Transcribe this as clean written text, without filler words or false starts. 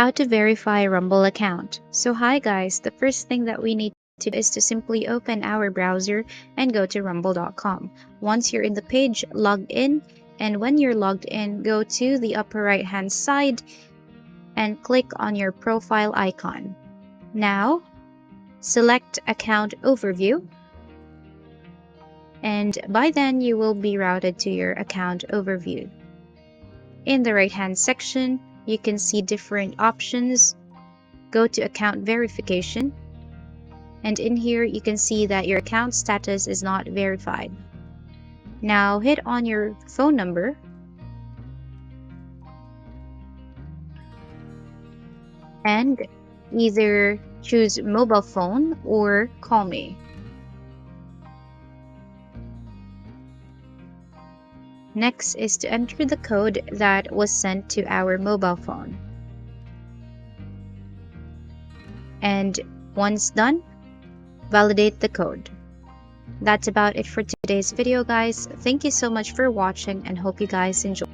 How to verify Rumble account. So hi guys, the first thing that we need to do is to simply open our browser and go to rumble.com. Once you're in the page, log in, and when you're logged in, go to the upper right hand side and click on your profile icon. Now, select account overview, and by then you will be routed to your account overview. In the right hand section, you can see different options. Go to account verification, and in here you can see that your account status is not verified. Now hit on your phone number and either choose mobile phone or call me. Next is to enter the code that was sent to our mobile phone. And once done, validate the code. That's about it for today's video, guys. Thank you so much for watching and hope you guys enjoy.